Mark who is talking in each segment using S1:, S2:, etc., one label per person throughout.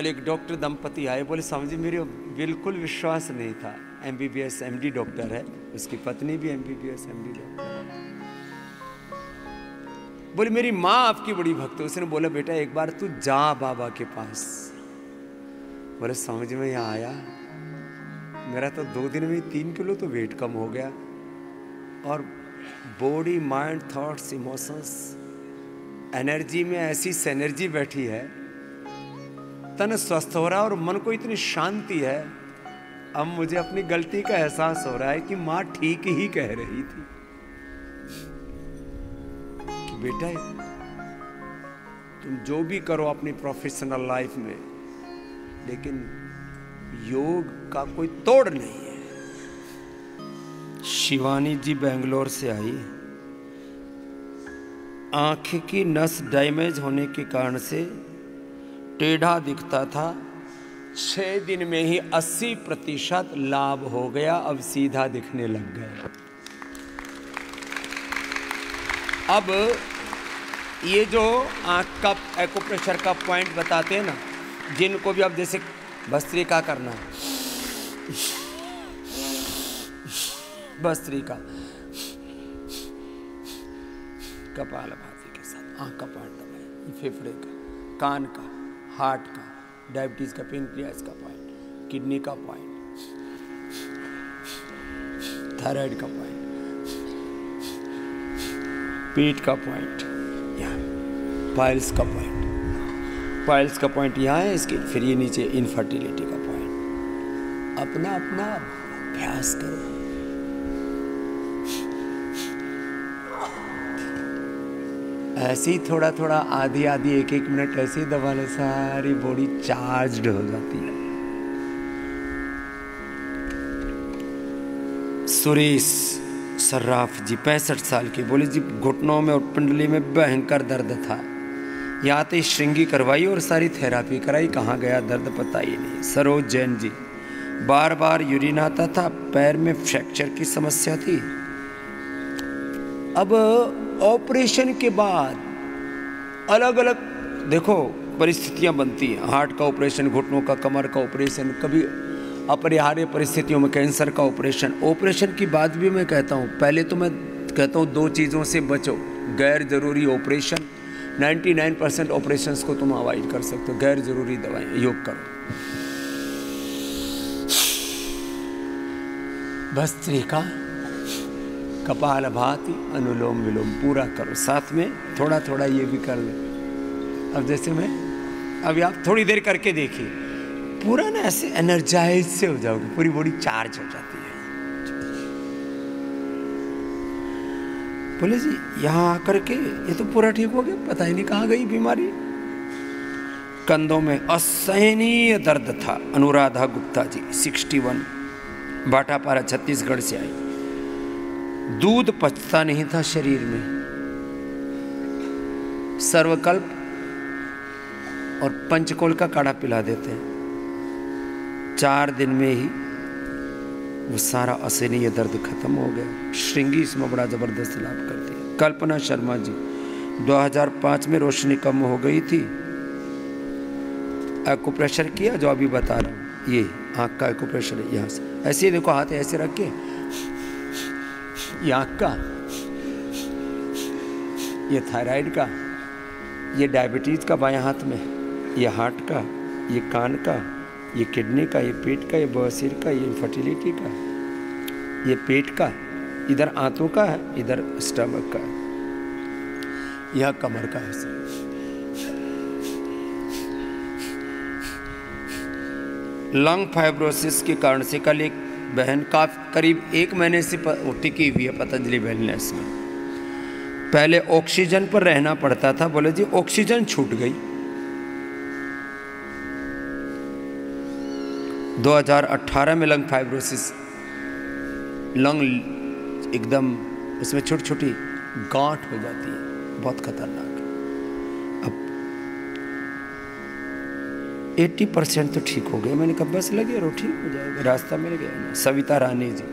S1: कल एक डॉक्टर दंपति आए, बोले स्वामी जी मेरे बिल्कुल विश्वास नहीं था, MBBS MD डॉक्टर है, उसकी पत्नी भी MBBS MD डॉक्टर है। बोले मेरी माँ आपकी बड़ी भक्त है। उसने बोला बेटा एक बार तू जा बाबा के पास। बोले स्वामी जी मैं यहाँ आया, मेरा तो 2 दिन में 3 किलो तो वेट कम हो गया, और body mind thoughts emotions energy में ऐसी एनर्जी बैठी है, तन स्वस्थ हो रहा है और मन को इतनी शांति है। अब मुझे अपनी गलती का एहसास हो रहा है कि माँ ठीक ही कह रही थी कि बेटा तुम जो भी करो अपनी प्रोफेशनल लाइफ में, लेकिन योग का कोई तोड़ नहीं है। शिवानी जी बेंगलोर से आई, आंख की नस डैमेज होने के कारण से टेढ़ा दिखता था, 6 दिन में ही 80% लाभ हो गया, अब सीधा दिखने लग गया। अब ये जो आंख का एक्यूप्रेशर का पॉइंट बताते हैं ना, जिनको भी अब जैसे भस्त्रिका करना है, भस्त्रिका कपालभाति के साथ आंख का पॉइंट दबाए, फेफड़े का, कान का, हार्ट का, डायबिटीज का, पेनक्रियास का पॉइंट, किडनी का पॉइंट, थायराइड का पॉइंट, पेट का पॉइंट, यहाँ पाइल्स का पॉइंट, पाइल्स का पॉइंट यहाँ है इसके, फिर ये नीचे इनफर्टिलिटी का पॉइंट। अपना अपना अभ्यास करो। ऐसे ही थोड़ा थोड़ा आधी आधी 1-1 मिनट ऐसे ही दबा ले, सारी बॉडी चार्ज्ड हो जाती है। सुरेश सर्राफ जी 65 साल के, बोले जी घुटनों में और पिंडली में भयंकर दर्द था, यहाँ तो श्रृंगी करवाई और सारी थेरापी कराई, कहाँ गया दर्द पता ही नहीं। सरोज जैन जी, बार बार यूरिन आता था, पैर में फ्रैक्चर की समस्या थी, अब ऑपरेशन के बाद अलग अलग देखो परिस्थितियां बनती हैं। हार्ट का ऑपरेशन, घुटनों का, कमर का ऑपरेशन, कभी अपरिहार्य परिस्थितियों में कैंसर का ऑपरेशन। ऑपरेशन की बात भी मैं कहता हूँ, पहले तो मैं कहता हूँ 2 चीज़ों से बचो, गैर जरूरी ऑपरेशन। 99% ऑपरेशंस को तुम अवॉइड कर सकते हो, गैर जरूरी दवाएं, योग करो, भस्त्रिका, कपालभाति, अनुलोम विलोम पूरा करो, साथ में थोड़ा थोड़ा ये भी कर ले। अब जैसे मैं अभी आप थोड़ी देर करके देखिए, पूरा ना ऐसे एनर्जाइज से हो जाओगे, पूरी बॉडी चार्ज हो जाती है। बोले जी यहाँ आकर के ये तो पूरा ठीक हो गया, पता ही नहीं कहाँ गई बीमारी। कंधों में असहनीय दर्द था, अनुराधा गुप्ता जी 61, भाटापारा छत्तीसगढ़ से आई, दूध पचता नहीं था शरीर में, सर्वकल्प और पंचकोल का काढ़ा पिला देते हैं, 4 दिन में ही वो सारा असहनीय दर्द खत्म हो गया। श्रृंगी इसमें बड़ा जबरदस्त लाभ करती है। कल्पना शर्मा जी 2005 में रोशनी कम हो गई थी, एक्यूप्रेशर किया, जो अभी बता रहा हूँ, ये आँख का एक्यूप्रेशर है, यहाँ से ऐसे ही देखो, हाथ ऐसे रख के, ये आँख का, ये थायराइड का, ये डायबिटीज का बायां हाथ में, ये हार्ट का, ये कान का, ये किडनी का, ये पेट का, ये बवासीर का, ये इनफर्टिलिटी का, ये पेट का, इधर आंतों का है, इधर स्टमक का है, यह कमर का है। लंग फाइब्रोसिस के कारण से कल एक बहन का करीब 1 महीने से टिकी हुई है पतंजलि वेलनेस में। पहले ऑक्सीजन पर रहना पड़ता था, बोले जी ऑक्सीजन छूट गई। 2018 में लंग फाइब्रोसिस, लंग एकदम उसमें छोटी छोटी गांठ हो जाती है, बहुत खतरनाक। अब 80% तो ठीक हो गए। मैंने कहा बस लगे रहो, ठीक हो जाएगा, रास्ता मिल गया ना। सविता रानी जी,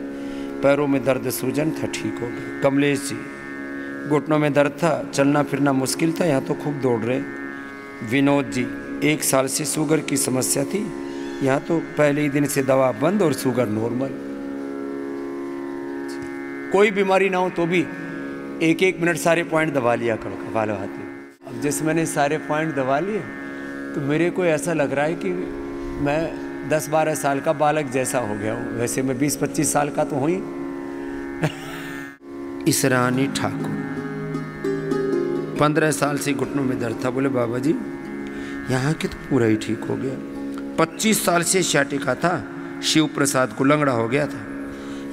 S1: पैरों में दर्द सूजन था, ठीक हो गए। कमलेश जी, घुटनों में दर्द था, चलना फिरना मुश्किल था, यहाँ तो खूब दौड़ रहे। विनोद जी, 1 साल से शुगर की समस्या थी, यहाँ तो पहले ही दिन से दवा बंद और शुगर नॉर्मल। कोई बीमारी ना हो तो भी 1-1 मिनट सारे पॉइंट दबा लिया करो कपालभाति। अब जैसे मैंने सारे पॉइंट दबा लिए तो मेरे को ऐसा लग रहा है कि मैं 10-12 साल का बालक जैसा हो गया हूँ। वैसे मैं 20-25 साल का तो हूँ ही। इसरानी ठाकुर 15 साल से घुटनों में दर्द था। बोले बाबा जी यहाँ के तो पूरा ही ठीक हो गया। 25 साल से स्याटिका था, शिव प्रसाद को लंगड़ा हो गया था।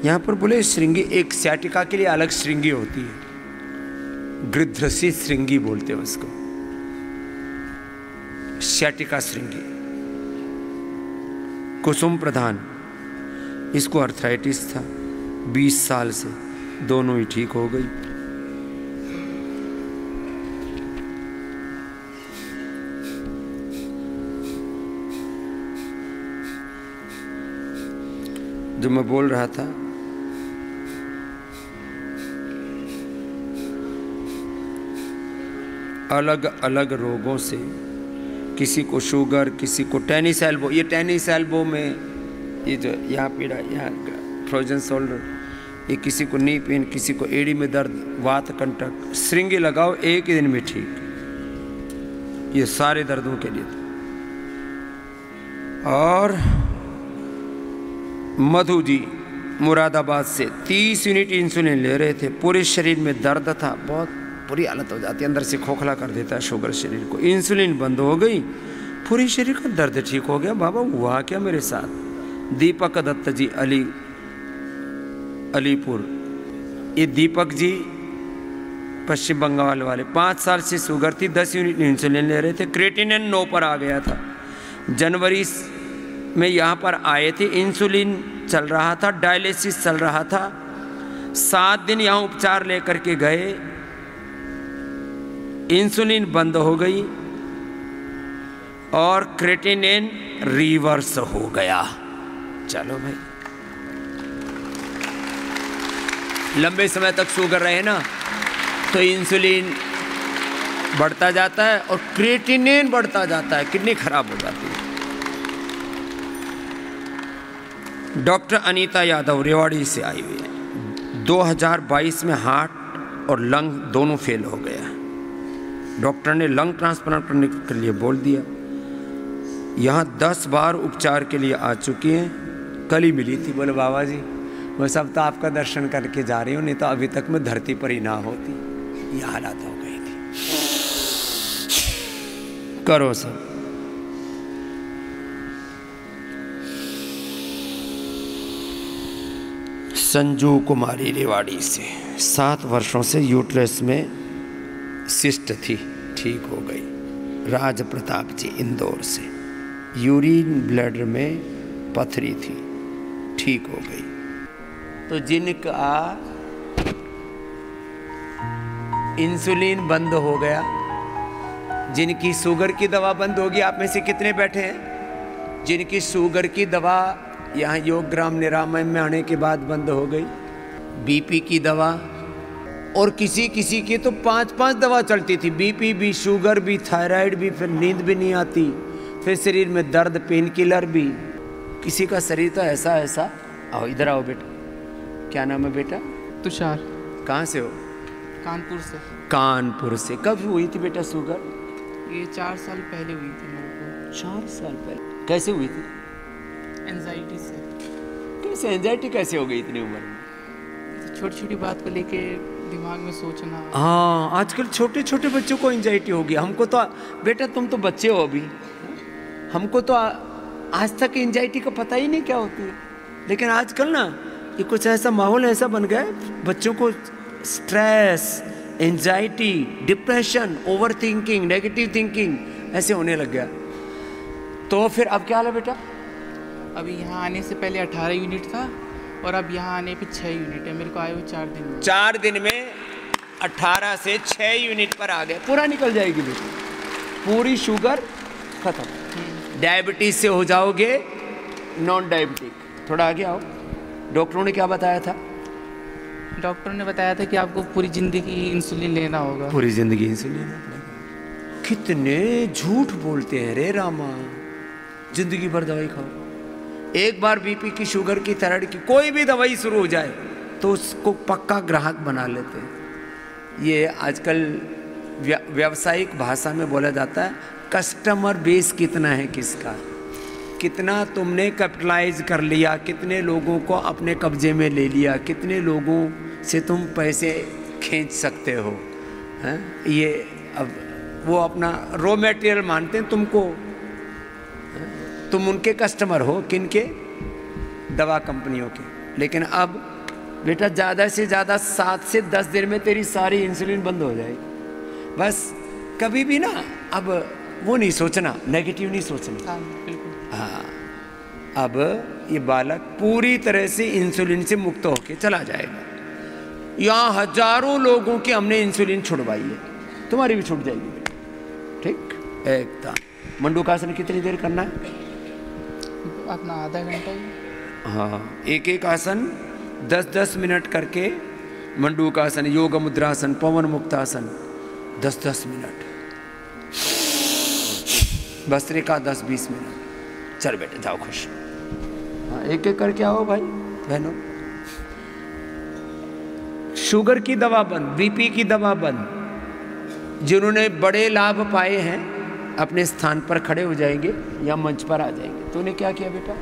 S1: यहाँ पर बोले श्रृंगी, एक स्याटिका के लिए अलग श्रृंगी होती है, गृध्रसी श्रृंगी बोलते हैं उसको, स्याटिका श्रृंगी। कुसुम प्रधान, इसको अर्थराइटिस था 20 साल से, दोनों ही ठीक हो गई। जो मैं बोल रहा था, अलग अलग रोगों से, किसी को शुगर, किसी को टेनिस एल्बो, ये टेनिस एल्बो में ये जो यहाँ पीड़ा, यहाँ फ्रोजन शोल्डर, ये किसी को नी पेन, किसी को एड़ी में दर्द, वात कंटक, श्रृंगी लगाओ 1 ही दिन में ठीक। ये सारे दर्दों के लिए था। और मधु जी मुरादाबाद से 30 यूनिट इंसुलिन ले रहे थे, पूरे शरीर में दर्द था, बहुत बुरी हालत हो जाती है, अंदर से खोखला कर देता है शुगर शरीर को। इंसुलिन बंद हो गई, पूरे शरीर का दर्द ठीक हो गया। बाबा हुआ क्या मेरे साथ? दीपक दत्त जी अलीपुर, ये दीपक जी पश्चिम बंगाल वाले, 5 साल से शुगर थी, 10 यूनिट इंसुलिन ले रहे थे, क्रेटिनिन 9 पर आ गया था। जनवरी में यहाँ पर आए थे, इंसुलिन चल रहा था, डायलिसिस चल रहा था, 7 दिन यहाँ उपचार लेकर के गए, इंसुलिन बंद हो गई और क्रेटिनिन रिवर्स हो गया। चलो भाई, लंबे समय तक शुगर रहे ना तो इंसुलिन बढ़ता जाता है और क्रेटिनिन बढ़ता जाता है, किडनी खराब हो जाती है। डॉक्टर अनीता यादव रेवाड़ी से आई हुई है। 2022 में हार्ट और लंग दोनों फेल हो गया। डॉक्टर ने लंग ट्रांसप्लांट करने के लिए बोल दिया। यहाँ 10 बार उपचार के लिए आ चुकी हैं। कल ही मिली थी, बोले बाबा जी बस अब तो आपका दर्शन करके जा रही हूँ, नहीं तो अभी तक मैं धरती पर ही ना होती। ये हालत हो गई थी। करो सब। संजू कुमारी रेवाड़ी से 7 वर्षों से यूट्रस में सिस्ट थी, ठीक हो गई। राज प्रताप जी इंदौर से यूरिन ब्लैडर में पथरी थी, ठीक हो गई। तो जिनका इंसुलिन बंद हो गया, जिनकी शुगर की दवा बंद होगी, आप में से कितने बैठे हैं जिनकी शुगर की दवा यहाँ योगग्राम निरामय में आने के बाद बंद हो गई? बीपी की दवा, और किसी किसी की तो 5-5 दवा चलती थी, बीपी भी, शुगर भी, थायराइड भी, फिर नींद भी नहीं आती, फिर शरीर में दर्द, पेन किलर भी। किसी का शरीर तो ऐसा। आओ इधर आओ बेटा, क्या नाम है बेटा?
S2: तुषार।
S1: कहाँ से हो?
S2: कानपुर से।
S1: कानपुर से। कब हुई थी बेटा शुगर?
S2: ये 4 साल पहले हुई थी मेरे को।
S1: 4 साल पहले? कैसे हुई थी?
S2: एंजाइटी से।
S1: कैसे एंजाइटी कैसे हो गई इतनी उम्र में?
S2: छोटी छोटी बात को लेके दिमाग में सोचना।
S1: हाँ, आजकल छोटे छोटे बच्चों को एंजाइटी होगी। हमको तो बेटा, तुम तो बच्चे हो अभी, हमको तो आज तक एंजाइटी का पता ही नहीं क्या होती है। लेकिन आजकल ना ये कुछ ऐसा माहौल ऐसा बन गया है, बच्चों को stress, anxiety, depression, over thinking, negative thinking ऐसे होने लग गया। तो फिर अब क्या हाल है बेटा?
S2: अभी यहाँ आने से पहले 18 यूनिट था और अब यहाँ आने पे 6 यूनिट है। मेरे को आए हुए 4 दिन में।
S1: 4 दिन में 18 से 6 यूनिट पर आ गए। पूरा निकल जाएगी बेटा, पूरी शुगर खत्म। डायबिटीज से हो जाओगे नॉन डायबिटिक। थोड़ा आगे आओ। डॉक्टरों ने क्या बताया था?
S2: डॉक्टर ने बताया था कि आपको पूरी ज़िंदगी इंसुलिन लेना होगा।
S1: पूरी ज़िंदगी इंसुलिन लेना पड़ेगा। कितने झूठ बोलते हैं रे रामा, जिंदगी भर दवाई खाओ। एक बार बीपी की, शुगर की, थायराइड की कोई भी दवाई शुरू हो जाए तो उसको पक्का ग्राहक बना लेते हैं। ये आजकल व्यावसायिक भाषा में बोला जाता है कस्टमर बेस कितना है किसका, कितना तुमने कैपिटलाइज कर लिया, कितने लोगों को अपने कब्जे में ले लिया, कितने लोगों से तुम पैसे खींच सकते हो, हैं? ये अब वो अपना रॉ मटेरियल मानते हैं तुमको, तुम उनके कस्टमर हो, किनके? दवा कंपनियों के। लेकिन अब बेटा ज़्यादा से ज़्यादा 7 से 10 दिन में तेरी सारी इंसुलिन बंद हो जाएगी। बस कभी भी ना अब वो नहीं सोचना, नेगेटिव नहीं सोचना।
S2: हाँ बिल्कुल।
S1: हाँ, अब ये बालक पूरी तरह से इंसुलिन से मुक्त होके चला जाएगा। यहाँ हजारों लोगों की हमने इंसुलिन छुड़वाई है, तुम्हारी भी छूट जाएगी बेटा, ठीक एकदम। मंडूकासन कितनी देर करना है?
S2: अपना आधा घंटा ही।
S1: हाँ, एक एक आसन 10-10 मिनट करके, मंडूकासन, योग मुद्रासन, पवन मुक्तासन 10-10 मिनट, भस्त्रिका 10-20 मिनट। चल बेटे जाओ खुश। हाँ, एक एक करके आओ भाई बहनों। शुगर की दवा बंद, बीपी की दवा बंद। जिन्होंने बड़े लाभ पाए हैं अपने स्थान पर खड़े हो जाएंगे या मंच पर आ जाएंगे। तूने क्या किया बेटा?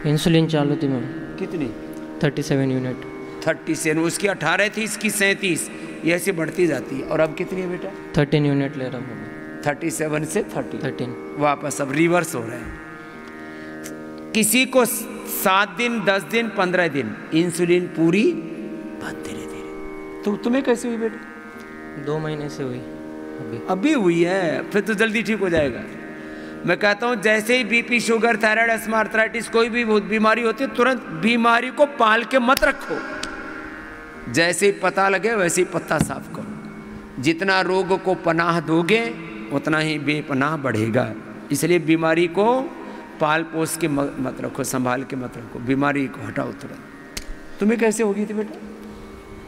S3: इंसुलिन चालू थी मैम।
S1: कितनी?
S3: 37 यूनिट।
S1: 37, उसकी 18 थी, इसकी 37, ये ऐसे बढ़ती जाती है। और अब कितनी है बेटा?
S3: 13 यूनिट ले रहा हूँ।
S1: 37 से
S3: 13
S1: वापस अब रिवर्स हो रहे हैं। किसी को 7 दिन, 10 दिन, 15 दिन इंसुलिन पूरी बंद, धीरे धीरे। तो तुम्हें कैसे हुई बेटा?
S3: 2 महीने से हुई
S1: अभी हुई है, फिर तो जल्दी ठीक हो जाएगा। मैं कहता हूँ जैसे ही BP, sugar, thyroid, asthma, arthritis कोई भी बीमारी होती है, तुरंत बीमारी को पाल के मत रखो। जैसे ही पता लगे वैसे ही पत्ता साफ करो। जितना रोग को पनाह दोगे उतना ही बेपनाह बढ़ेगा। इसलिए बीमारी को पाल पोस के मत रखो, संभाल के मत रखो, बीमारी को हटाओ तुरंत। तुम्हें कैसे हो गई थी बेटा?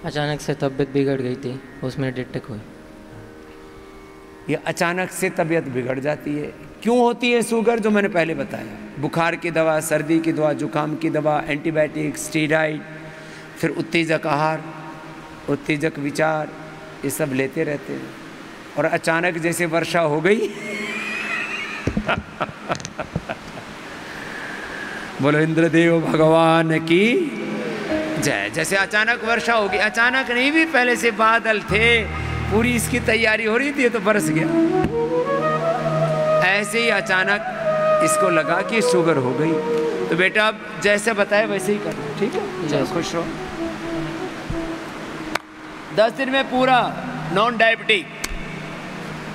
S3: अचानक से तबीयत बिगड़ गई थी, उसमें अटैक हुई।
S1: ये अचानक से तबीयत बिगड़ जाती है। क्यों होती है शुगर? जो मैंने पहले बताया, बुखार की दवा, सर्दी की दवा, जुकाम की दवा, एंटीबायोटिक, स्टेरॉइड, फिर उत्तेजक आहार, उत्तेजक विचार, ये सब लेते रहते हैं। और अचानक जैसे वर्षा हो गई बोलो इंद्रदेव भगवान की जय। जैसे अचानक वर्षा होगी, अचानक नहीं भी, पहले से बादल थे, पूरी इसकी तैयारी हो रही थी, तो बरस गया। ऐसे ही अचानक इसको लगा कि शुगर हो गई। तो बेटा अब जैसे बताए वैसे ही करना, ठीक है? चलो खुश रहो। 10 दिन में पूरा नॉन डायबिटिक।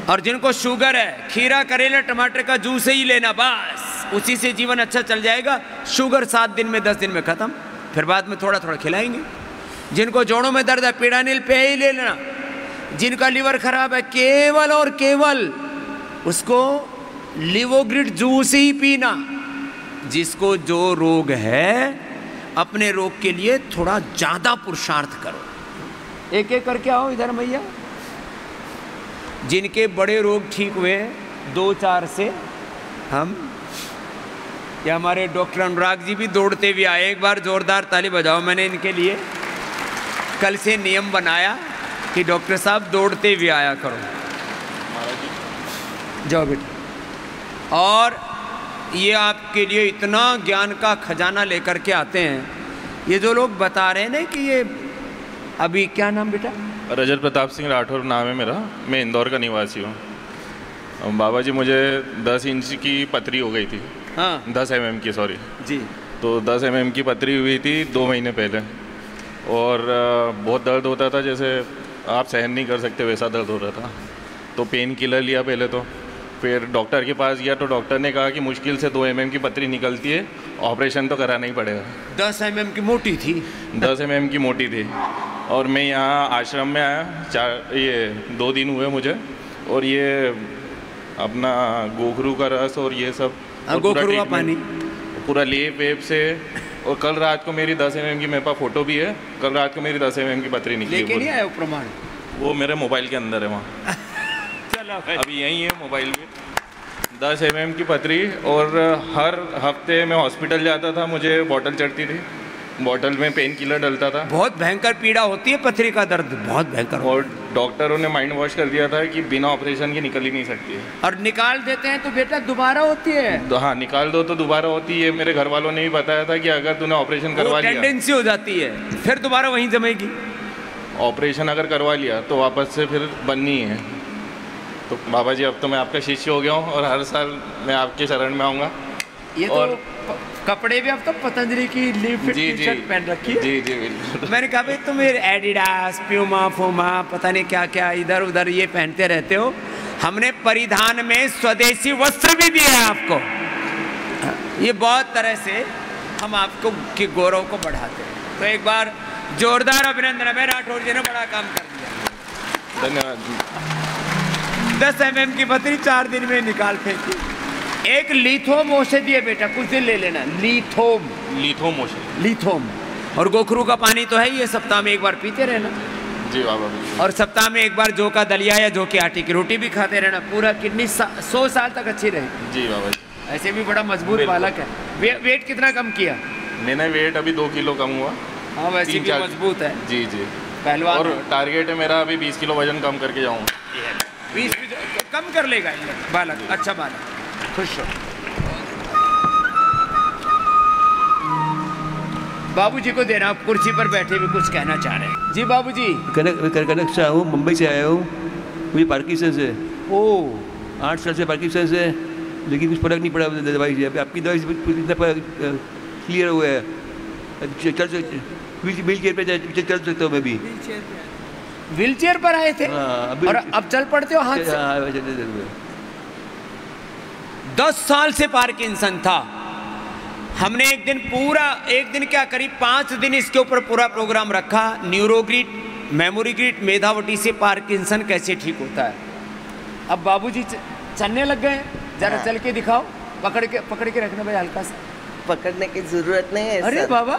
S1: और जिनको शुगर है, खीरा, करेला, टमाटर का जूस ही लेना, बस उसी से जीवन अच्छा चल जाएगा। शुगर 7 दिन में, 10 दिन में खत्म, फिर बाद में थोड़ा थोड़ा खिलाएंगे। जिनको जोड़ों में दर्द है, पीड़ानिल पे ही ले लेना। जिनका लीवर खराब है, केवल और केवल उसको लिवोग्रिड जूस ही पीना। जिसको जो रोग है, अपने रोग के लिए थोड़ा ज्यादा पुरुषार्थ करो। एक एक करके आओ इधर मैया। जिनके बड़े रोग ठीक हुए 2-4 से, हम या हमारे डॉक्टर अनुराग जी भी दौड़ते हुए आए। एक बार जोरदार ताली बजाओ। मैंने इनके लिए कल से नियम बनाया कि डॉक्टर साहब दौड़ते हुए आया करो। जाओ बेटा। और ये आपके लिए इतना ज्ञान का खजाना लेकर के आते हैं। ये जो लोग बता रहे हैं ना कि ये अभी, क्या नाम बेटा?
S4: रजत प्रताप सिंह राठौर नाम है मेरा। मैं इंदौर का निवासी हूँ। बाबा जी, मुझे 10 इंच की पथरी हो गई थी।
S1: हाँ,
S4: 10 mm की, सॉरी
S1: जी।
S4: तो 10 mm की पथरी हुई थी 2 महीने पहले। और बहुत दर्द होता था, जैसे आप सहन नहीं कर सकते वैसा दर्द हो रहा था। तो पेन किलर लिया पहले तो, फिर डॉक्टर के पास गया तो डॉक्टर ने कहा कि मुश्किल से 2 mm की पथरी निकलती है, ऑपरेशन तो कराना ही पड़ेगा।
S1: 10 mm की मोटी थी?
S4: 10 mm की मोटी थी। और मैं यहाँ आश्रम में आया, 2 दिन हुए मुझे। और ये अपना गोखरू का रस और ये सब,
S1: गोखरू का पानी,
S4: पूरा लेप वेप से। और कल रात को मेरी 10 mm की, मेरे पास फोटो भी है, कल रात को मेरी 10 mm की पथरी निकली।
S1: लेके नहीं आया वो प्रमाण?
S4: वो मेरे मोबाइल के अंदर है वहाँ।
S1: चलो
S4: अभी यही है मोबाइल में 10 mm की पथरी, और हर हफ्ते मैं हॉस्पिटल जाता था, मुझे बॉटल चढ़ती थी, बॉटल में पेन किलर डलता था।
S1: बहुत भयंकर पीड़ा होती है पथरी का दर्द, बहुत भयंकर।
S4: और डॉक्टरों ने माइंड वॉश कर दिया था कि बिना ऑपरेशन के निकल ही नहीं सकती है।
S1: और निकाल देते हैं तो बेटा दोबारा होती है।
S4: तो हाँ, निकाल दो तो दोबारा होती है। मेरे घर वालों ने भी बताया था कि अगर तूने ऑपरेशन करवा लिया,
S1: टेंडेंसी हो जाती है, फिर दोबारा वहीं जमेगी।
S4: ऑपरेशन अगर करवा लिया तो वापस से फिर बननी है। तो बाबा जी, अब तो मैं आपका शिष्य हो गया हूँ और हर साल मैं आपके शरण में आऊँगा।
S1: ये
S4: और
S1: कपड़े भी अब तो पतंजलि की लिमिटेड टी-शर्ट पहन रखी है।
S4: जी जी बिल्कुल।
S1: मैंने कहा भाई तुम एडिडास, प्यूमा, फोमा, पता नहीं क्या क्या इधर उधर ये पहनते रहते हो, हमने परिधान में स्वदेशी वस्त्र भी दिया है आपको। ये बहुत तरह से हम आपको के गौरव को बढ़ाते हैं। तो एक बार जोरदार अभिनंदन है, राठौर जी ने बड़ा काम कर दिया।
S4: धन्यवाद।
S1: 10 mm की पथरी 4 दिन में निकाल फेंकी। एक लिथोम औषधि है बेटा, कुछ दिन ले लेना। लिथोम
S4: औषधि,
S1: लिथोम। और गोखरू का पानी तो है, ये सप्ताह में एक बार पीते रहना।
S4: जी बाबा। और
S1: सप्ताह में एक बार जौ का दलिया या जौ की आटे की रोटी भी खाते रहना। पूरा किडनी 100 साल तक अच्छी रहे।
S4: जी बाबा।
S1: ऐसे भी बड़ा मजबूत बालक है। वेट कितना कम किया?
S4: मैंने वेट अभी 2 किलो कम हुआ।
S1: हाँ, वैसे भी मजबूत है।
S4: जी जी,
S1: पहलवान।
S4: और टारगेट है मेरा अभी 20 किलो वजन कम करके जाऊँगा।
S1: 20 कम कर लेगा बालक, अच्छा बालक, खुश हो। बाबूजी को देना, आप कुर्सी पर बैठे भी कुछ कहना चाह रहे हैं। जी बाबूजी।
S5: कनक से हूँ, मुंबई से आया हूँ। मुझे पार्किंसन है।
S1: ओह,
S5: 8 साल से पार्किंसन है, लेकिन कुछ फर्क नहीं पड़ा दवाई से। आपकी दवाई से कितना क्लियर हुआ है। चल सकते, व्हील चेयर पे चल सकता हूँ मैं भी।
S1: व्हील चेयर पर आए थे?
S5: हाँ,
S1: और अब चल पड़ते हो हाथ से? 10 साल से पार्किंसन था। हमने एक दिन क्या करीब 5 दिन इसके ऊपर पूरा प्रोग्राम रखा। न्यूरोग्रिड, मेमोरी ग्रिड, मेधावटी से पार्किंसन कैसे ठीक होता है। अब बाबूजी चलने लग गए। जरा
S6: हाँ।
S1: चल के दिखाओ। पकड़ के रखना भाई, हल्का सा।
S6: पकड़ने की जरूरत नहीं है।
S1: अरे
S6: सर।
S1: बाबा,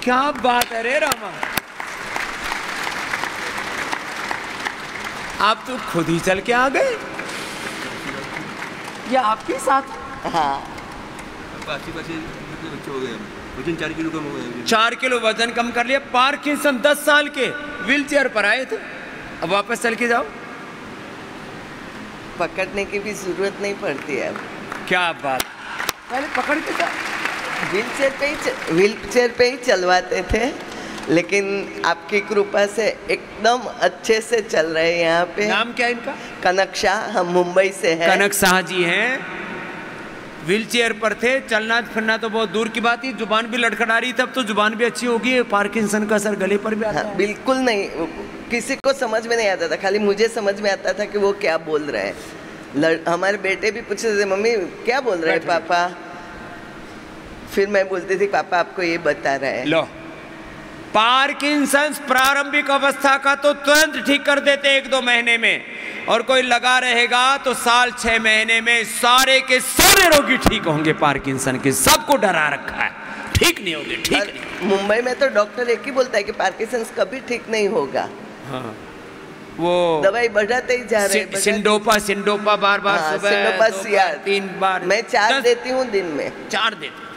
S1: क्या बात है रे रामा, आप तो खुद ही चल के आ गए। या आपके साथ?
S6: हाँ।
S5: 4 किलो कम हो गया।
S1: 4 किलो वजन कम कर लिया। पार्किंसन 10 साल के, व्हील चेयर पर आए थे, अब वापस चल के जाओ।
S6: पकड़ने की भी जरूरत नहीं पड़ती है अब।
S1: क्या बात, पहले पकड़ के जाओ।
S6: व्हील चेयर पे ही चलवाते थे, लेकिन आपकी कृपा से एकदम अच्छे से चल रहे हैं यहाँ पे।
S1: नाम क्या है इनका?
S6: कनक शाह, हम मुंबई से हैं।
S1: कनक शाह जी हैं, व्हील चेयर पर थे। चलना फिरना तो बहुत दूर की बात ही, जुबान भी लड़खड़ा रही, तब तो जुबान भी अच्छी होगी। पार्किंसन का असर गले पर भी आता है?
S6: बिल्कुल नहीं, किसी को समझ में नहीं आता था, खाली मुझे समझ में आता था कि वो क्या बोल रहे हैं। हमारे बेटे भी पूछते थे, मम्मी क्या बोल रहे हैं पापा। फिर मैं बोलती थी, पापा आपको ये बता रहे हैं।
S1: लो, पार्किंसन प्रारंभिक अवस्था का तो तुरंत ठीक कर देते 1-2 महीने में, और कोई लगा रहेगा तो साल 6 महीने में सारे के सारे रोगी ठीक होंगे। पार्किंसन के सबको डरा रखा है, ठीक नहीं होंगे, ठीक नहीं।
S6: मुंबई में तो डॉक्टर एक ही बोलता है कि पार्किंसन कभी ठीक नहीं होगा।
S1: हाँ, वो
S6: दवाई बढ़ाते ही जा रहे हैं।
S1: सिंडोपा बार बार
S6: हाँ,
S1: सुबह
S6: सिंडोपा
S1: 3 बार।
S6: मैं 4 देती हूँ दिन में।
S1: 4 देती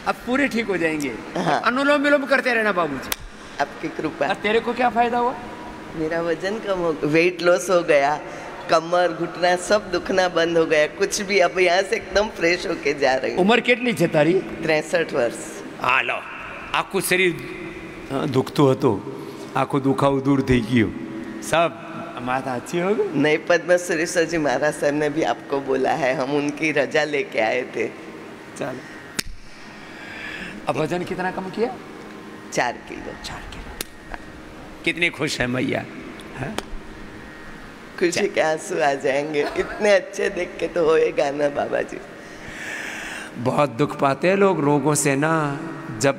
S1: अब पूरे ठीक हो जाएंगे।
S6: हाँ।
S1: अनुलोम विलोम करते रहना बाबूजी।
S6: आपकी कृपा।
S1: और तेरे को क्या फायदा हुआ?
S6: मेरा वजन कम हो, वेट लॉस हो गया, कमर घुटना सब दुखना बंद हो गया, कुछ भी। अब यहाँ से एकदम फ्रेश होके जा रही हूँ।
S1: उम्र कितनी है तारी?
S6: 63 वर्ष।
S1: હાલો, આખું શરીર દુખતું હતું, આખું દુખાવું દૂર થઈ ગયું, सब माता अच्छी हो गई।
S6: नहीं, पद्मश्री जी महाराज साहब ने भी आपको बोला है, हम उनकी रजा लेके आए थे।
S1: चलो, अब वजन कितना कम किया?
S6: 4 किलो।
S1: 4 किलो। कितनी खुश है मैया, है?
S6: खुशी के आंसू आ जाएंगे। इतने अच्छे देख के तो होएगा ना बाबा जी।
S1: बहुत दुख पाते हैं लोग रोगों से ना, जब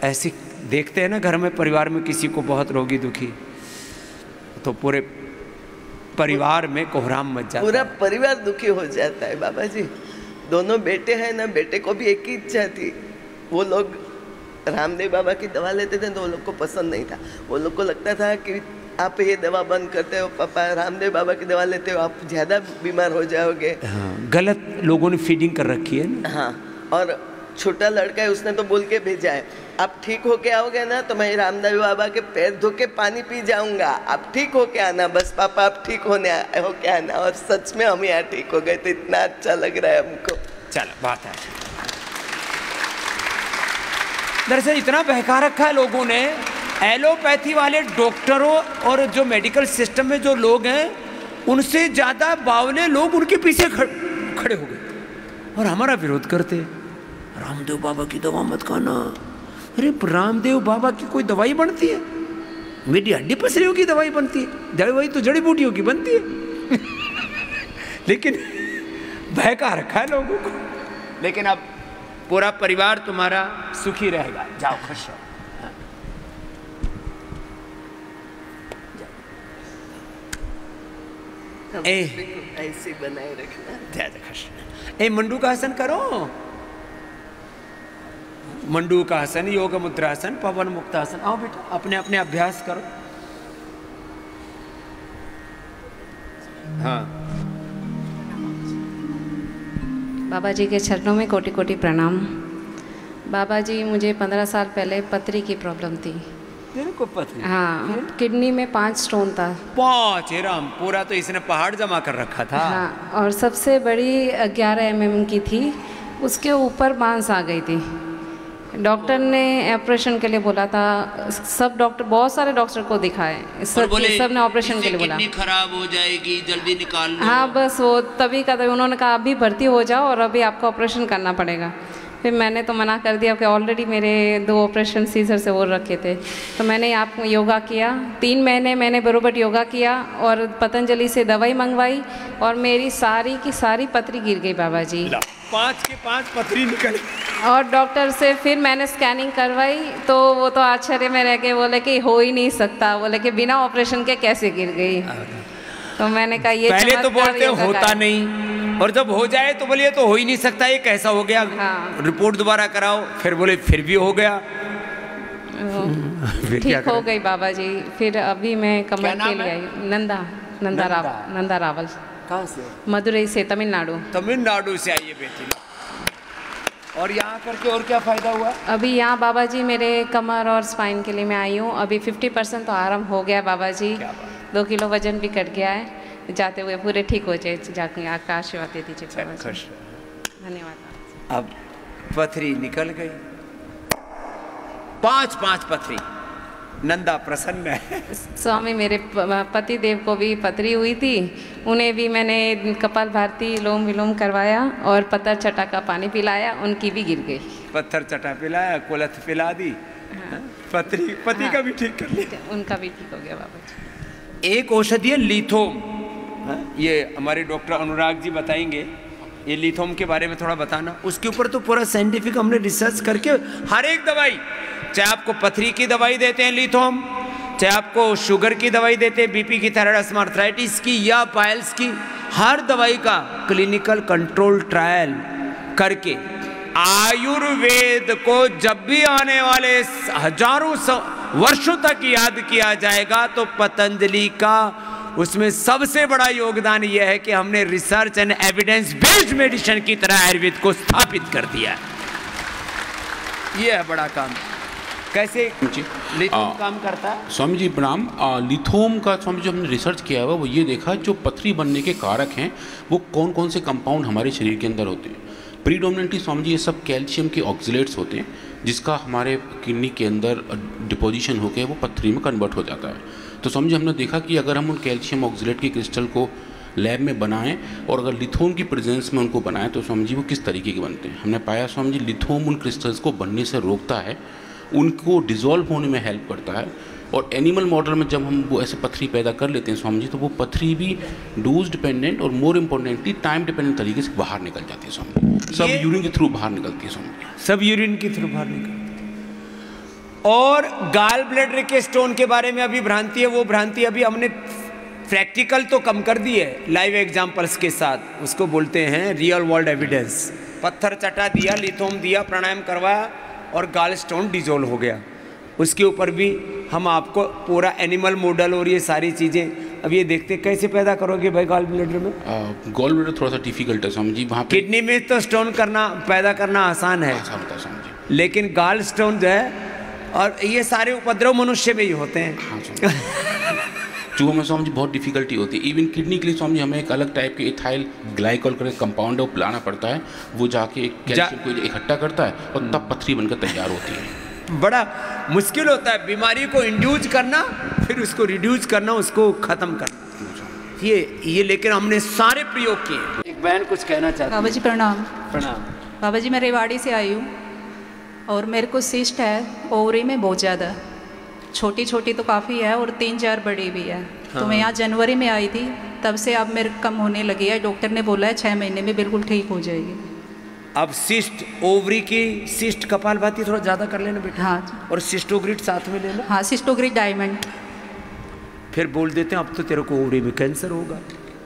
S1: ऐसी देखते हैं ना घर में, परिवार में किसी को बहुत रोगी दुखी, तो पूरे परिवार में कोहराम मच जाता है।
S6: पूरा परिवार दुखी हो जाता है बाबा जी। दोनों बेटे हैं ना, बेटे को भी एक ही इच्छा थी। वो लोग रामदेव बाबा की दवा लेते थे तो वो लोग को पसंद नहीं था। वो लोग को लगता था कि आप ये दवा बंद करते हो पापा, रामदेव बाबा की दवा लेते हो, आप ज़्यादा बीमार हो जाओगे।
S1: हाँ, गलत लोगों ने फीडिंग कर रखी है ना।
S6: हाँ, और छोटा लड़का है, उसने तो बोल के भेजा है, आप ठीक होके आओगे ना तो मैं रामदेव बाबा के पैर धो के पानी पी जाऊंगा, आप ठीक होके आना बस पापा, आप ठीक होके आना। और सच में हम यहाँ ठीक हो गए, तो इतना अच्छा लग रहा है हमको।
S1: चलो बात है, दरअसल इतना बहका रखा है लोगों ने, एलोपैथी वाले डॉक्टरों और जो मेडिकल सिस्टम में जो लोग हैं उनसे ज़्यादा बावले लोग उनके पीछे खड़े हो गए और हमारा विरोध करते। रामदेव बाबा की दवा मत खाना। अरे रामदेव बाबा की कोई दवाई बनती है? मेरी हड्डी पसलियों की दवाई बनती है, दवाई तो जड़ी बूटियों की बनती है। लेकिन बहका रखा है लोगों को। लेकिन अब पूरा परिवार तुम्हारा सुखी रहेगा, जाओ खुश रहो।
S6: ऐसे बनाए रखना,
S1: ज्यादा खुश। ए मंडू का आसन करो, मंडू का आसन, योग मुद्रासन, पवन मुक्तासन। आओ बेटा अपने अपने अभ्यास करो। हाँ,
S7: बाबा जी के चरणों में कोटि कोटि प्रणाम। बाबा जी, मुझे 15 साल पहले पथरी की प्रॉब्लम थी।
S1: तेरे को पथरी?
S7: हाँ, किडनी में 5 स्टोन था।
S1: 5? राम, पूरा तो इसने पहाड़ जमा कर रखा था।
S7: हाँ, और सबसे बड़ी 11 mm की थी, उसके ऊपर मांस आ गई थी। डॉक्टर ने ऑपरेशन के लिए बोला था, सब डॉक्टर, बहुत सारे डॉक्टर को दिखाए, सब ने ऑपरेशन के लिए बोला,
S8: किडनी खराब हो जाएगी, जल्दी निकाल लो।
S7: हाँ, बस वो तभी का तभी उन्होंने कहा अभी भर्ती हो जाओ और अभी आपको ऑपरेशन करना पड़ेगा। फिर मैंने तो मना कर दिया कि ऑलरेडी मेरे 2 ऑपरेशन सीजर से हो रखे थे। तो मैंने आप योगा किया, 3 महीने मैंने बरोबर योगा किया और पतंजलि से दवाई मंगवाई और मेरी सारी की सारी पथरी गिर गई बाबा जी।
S1: 5 के 5 पथरी निकल।
S7: और डॉक्टर से फिर मैंने स्कैनिंग करवाई तो वो तो आश्चर्य में रह गए, बोले कि हो ही नहीं सकता, बोले कि बिना ऑपरेशन के कैसे गिर गई। तो मैंने कहा ये
S1: पहले तो बोलते होता नहीं, और जब हो जाए तो बोलिए तो हो ही नहीं सकता, ये कैसा हो गया।
S7: हाँ।
S1: रिपोर्ट दोबारा कराओ, फिर बोले फिर भी हो गया।
S7: ठीक हो गई बाबा जी। फिर अभी मैं कमर के लिए आई। नंदा रावल।
S1: कहाँ से?
S7: मदुरई से, तमिलनाडु।
S1: तमिलनाडु से आई है बेटी। और यहाँ करके और क्या फ़ायदा हुआ?
S7: अभी यहाँ बाबा जी मेरे कमर और स्पाइन के लिए मैं आई हूँ। अभी 50% तो आराम हो गया बाबा जी। 2 किलो वजन भी कट गया है। जाते हुए पूरे ठीक हो जाए, जाके आपका आशीर्वाद दे दीजिए बाबा जी। धन्यवाद।
S1: अब पथरी निकल गई, 5 पथरी। नंदा प्रसन्न है।
S7: स्वामी, मेरे पति देव को भी पथरी हुई थी, उन्हें भी मैंने कपाल भारती लोम विलोम करवाया और पत्थर चटा का पानी पिलाया, उनकी भी गिर गई।
S1: पत्थर चटा पिलाया, कोलथ पिला दी। हाँ। पति का भी ठीक कर लिया,
S7: उनका भी ठीक हो गया बाबा जी।
S1: एक औषधि है लिथोम। ये हमारे डॉक्टर अनुराग जी बताएंगे, ये लिथोम के बारे में थोड़ा बताना। उसके ऊपर तो पूरा साइंटिफिक हमने रिसर्च करके हर एक दवाई, चाहे आपको पथरी की दवाई देते हैं लिथोम, चाहे आपको शुगर की दवाई देते हैं, बीपी की, थायराइड, आर्थराइटिस की या पाइल्स की, हर दवाई का क्लिनिकल कंट्रोल ट्रायल करके आयुर्वेद को जब भी आने वाले हजारों वर्षों तक याद किया जाएगा तो पतंजलि का उसमें सबसे बड़ा योगदान यह है कि हमने research and evidence based medicine की तरह आयुर्वेद को स्थापित कर दिया। यह है बड़ा काम। कैसे लिथोम काम करता है?
S8: स्वामी जी प्रणाम। लिथोम का स्वामी जो हमने रिसर्च किया हुआ वो ये देखा जो पथरी बनने के कारक हैं वो कौन कौन से कंपाउंड हमारे शरीर के अंदर होते हैं। प्रीडोमिनेंटली स्वामी जी ये सब कैल्शियम के ऑक्सीलेट्स होते हैं, जिसका हमारे किडनी के अंदर डिपोजिशन होकर वो पथरी में कन्वर्ट हो जाता है। तो स्वामी जी हमने देखा कि अगर हम उन कैल्शियम ऑक्सीलेट के क्रिस्टल को लैब में बनाएं और अगर लिथोम की प्रेजेंस में उनको बनाएं तो स्वामी जी वो किस तरीके के बनते हैं। हमने पाया स्वामी जी लिथोम उन क्रिस्टल्स को बनने से रोकता है, उनको डिज़ोल्व होने में हेल्प करता है। और एनिमल मॉडल में जब हम वो ऐसे पथरी पैदा कर लेते हैं स्वामी जी, तो वो पथरी भी डोज डिपेंडेंट और मोर इम्पोर्टेंटली टाइम डिपेंडेंट तरीके से बाहर निकल जाती है स्वामी जी। सब यूरिन के थ्रू बाहर निकलती है स्वामी जी,
S1: सब यूरिन के थ्रू बाहर निकलती है। और गाल ब्लैडर के स्टोन के बारे में अभी भ्रांति है, वो भ्रांति अभी हमने प्रैक्टिकल तो कम कर दी है लाइव एग्जाम्पल्स के साथ, उसको बोलते हैं रियल वर्ल्ड एविडेंस। पत्थर चटा दिया, लिथोम दिया, प्राणायाम करवाया और गाल स्टोन डिजोल्व हो गया। उसके ऊपर भी हम आपको पूरा एनिमल मॉडल और ये सारी चीज़ें अब ये देखते कैसे पैदा करोगे भाई गॉल ब्लैडर में।
S8: गॉल ब्लैडर थोड़ा सा डिफिकल्ट है स्वामी जी, वहाँ पे
S1: किडनी में तो स्टोन करना पैदा करना आसान है,
S8: आसान होता है स्वामी जी,
S1: लेकिन गाल स्टोन जो है और ये सारे उपद्रव मनुष्य में ही होते हैं।
S8: हाँ स्वामी चूहों में स्वामी जी बहुत डिफिकल्टी होती है। इवन किडनी के लिए स्वामी जी हमें एक अलग टाइप के इथाइल ग्लाइकोल का कंपाउंड है वो पिलाना पड़ता है, वो जाके कैल्शियम को इकट्ठा करता है और तब पथरी बनकर तैयार होती है।
S1: बड़ा मुश्किल होता है बीमारी को इंड्यूस करना, फिर उसको रिड्यूस करना, उसको खत्म करना। ये लेकिन हमने सारे प्रयोग किए।
S9: एक बहन कुछ कहना चाहती है।
S10: बाबा जी प्रणाम।
S9: प्रणाम।
S10: बाबा जी मैं रेवाड़ी से आई हूँ और मेरे को सिस्ट है ओवरी में बहुत ज़्यादा, छोटी छोटी तो काफ़ी है और 3-4 बड़ी भी है। हाँ। तो मैं यहाँ जनवरी में आई थी, तब से अब मेरे कम होने लगी है। डॉक्टर ने बोला है 6 महीने में बिल्कुल ठीक हो जाएगी।
S1: अब सिस्ट ओवरी की सिस्ट कपालभाति थोड़ा ज़्यादा कर लेना बेटा।
S10: हाँ।
S1: और सिस्टोग्रिड साथ में लेना।
S10: हाँ सिस्टोग्रिड डायमंड।
S1: फिर बोल देते हैं अब तो तेरे को ओवरी में कैंसर होगा,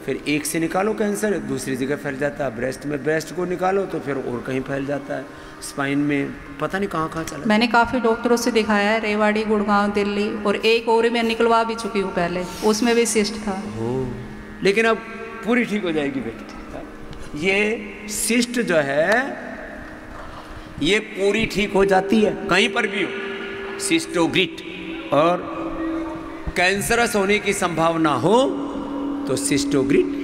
S1: फिर एक से निकालो कैंसर दूसरी जगह फैल जाता है, ब्रेस्ट में ब्रेस्ट को निकालो तो फिर और कहीं फैल जाता है, स्पाइन में पता नहीं कहाँ चला।
S10: मैंने काफ़ी डॉक्टरों से दिखाया है, रेवाड़ी, गुड़गांव, दिल्ली, और एक ओवरी में निकलवा भी चुकी हूँ पहले, उसमें भी सिस्ट था।
S1: लेकिन अब पूरी ठीक हो जाएगी बेटी। ये सिस्ट जो है ये पूरी ठीक हो जाती है कहीं पर भी हो सिस्टोग्रिड, और कैंसरस होने की संभावना हो तो सिस्टोग्रिड